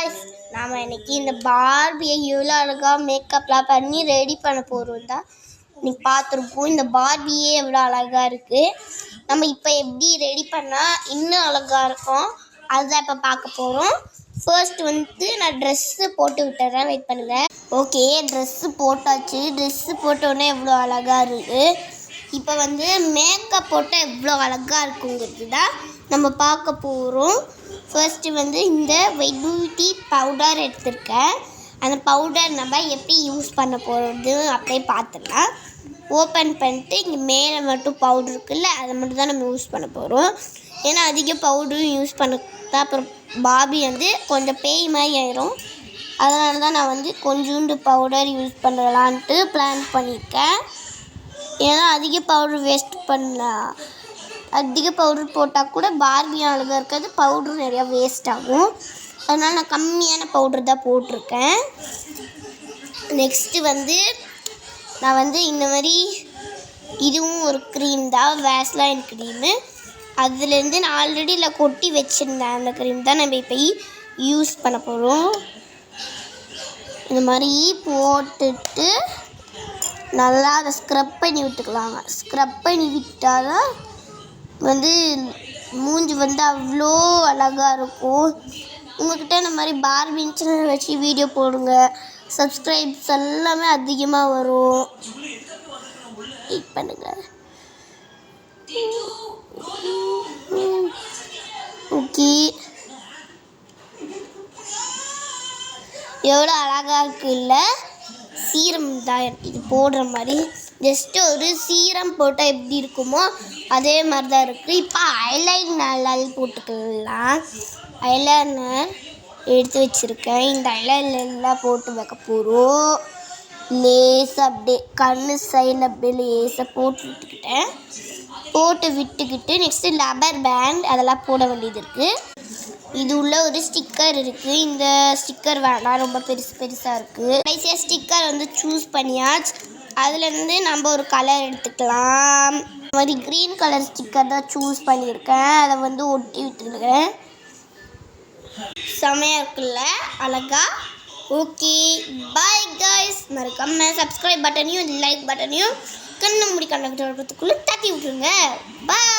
Guys, நாம் இன்னைக்கு இந்த பார்பியை எவ்வளோ அழகாக மேக்கப்லாம் பண்ணி ரெடி பண்ண போகிறோம் தான் இன்னைக்கு பார்த்துருப்போம். இந்த பார்பியே எவ்வளோ அழகாக இருக்குது. நம்ம இப்போ எப்படி ரெடி பண்ணால் இன்னும் அழகாக இருக்கும் அதுதான் இப்போ பார்க்க போகிறோம். ஃபர்ஸ்ட் நான் ட்ரெஸ்ஸு போட்டு விட்டுறேன், வெயிட் பண்ணுங்கள். ஓகே, ட்ரெஸ்ஸு போட்டாச்சு. ட்ரெஸ்ஸு போட்டோன்னே எவ்வளோ அழகாக இருக்குது. இப்போ மேக்கப் போட்டால் எவ்வளோ அழகாக இருக்குங்கிறது தான் நம்ம பார்க்க போகிறோம். ஃபர்ஸ்ட்டு இந்த வெயிட் பியூட்டி பவுடர் எடுத்திருக்கேன். அந்த பவுடர் நம்ம எப்படி யூஸ் பண்ண போகிறது அப்படியே பார்த்துடலாம். ஓப்பன் பண்ணிட்டு இங்கே மேலே மட்டும் பவுட்ரு இருக்குல்ல, அதை மட்டும் தான் நம்ம யூஸ் பண்ண போகிறோம். ஏன்னா அதிக பவுடரும் யூஸ் பண்ணா அப்புறம் பாபி கொஞ்சம் பேய் மாதிரி ஆயிரும். அதனால தான் நான் கொஞ்சோண்டு பவுடர் யூஸ் பண்ணலான்ட்டு பிளான் பண்ணியிருக்கேன். ஏன்னா அதிக பவுடர் வேஸ்ட் பண்ணலாம். அதிக பவுடர் போட்டால் கூட பார்பியும் அழகாக இருக்காது, பவுடரும் நிறையா வேஸ்ட் ஆகும். அதனால் நான் கம்மியான பவுடர் தான் போட்டிருக்கேன். நெக்ஸ்ட்டு நான் இந்த மாதிரி இதுவும் ஒரு க்ரீம் தான், வேஸ்லைன் க்ரீமு. அதுலேருந்து நான் ஆல்ரெடி இல்லை கொட்டி வச்சுருந்தேன். அந்த க்ரீம் தான் நம்ம இப்போ யூஸ் பண்ண போகிறோம். இந்த மாதிரி போட்டுட்டு நல்லா அதை ஸ்க்ரப் பண்ணி விட்டுக்கலாங்க. ஸ்க்ரப் பண்ணி விட்டால் தான் மூஞ்சி அவ்வளோ அழகாக இருக்கும். உங்கள்கிட்ட இந்த மாதிரி பார்பி சேனல் வச்சு வீடியோ போடுங்க, சப்ஸ்கிரைப்ஸ் எல்லாமே அதிகமாக வரும். வெயிட் பண்ணுங்கள். ஓகே, எவ்வளோ அழகாக இருக்குல்ல. சீரம் தான் இது போடுற மாதிரி, ஜஸ்ட்டு ஒரு சீரம் போட்டால் எப்படி இருக்குமோ அதே மாதிரி தான் இருக்குது. இப்போ ஐலைனர் போட்டுக்கலாம். ஐலைனர் எடுத்து வச்சுருக்கேன். இந்த ஐலைனர்லாம் போட்டு வைக்க போகிறோம். லேசாக அப்படியே கண்ணு சைடில் அப்படியே லேசாக போட்டு விட்டுக்கிட்டு நெக்ஸ்ட்டு ரப்பர் பேண்ட் அதெல்லாம் போட வேண்டியது இருக்குது. இது உள்ள ஒரு ஸ்டிக்கர் இருக்குது. இந்த ஸ்டிக்கர் வேணாம், ரொம்ப பெருசாக இருக்குது. கடைசியாக ஸ்டிக்கர் சூஸ் பண்ணியாச்சு. அதுலேருந்து நம்ம ஒரு கலர் எடுத்துக்கலாம். இந்த மாதிரி க்ரீன் கலர் ஸ்டிக்கர் தான் சூஸ் பண்ணியிருக்கேன். அதை ஒட்டி விட்டுருக்கேன். செமையாக இருக்குல்ல, அழகா. Okay, bye guys. மறக்காம சப்ஸ்கிரைப் பட்டனையும் லைக் பட்டனையும் கண்ணு மூடி கண்ணு தட்டி விட்டுருங்க. பாய்.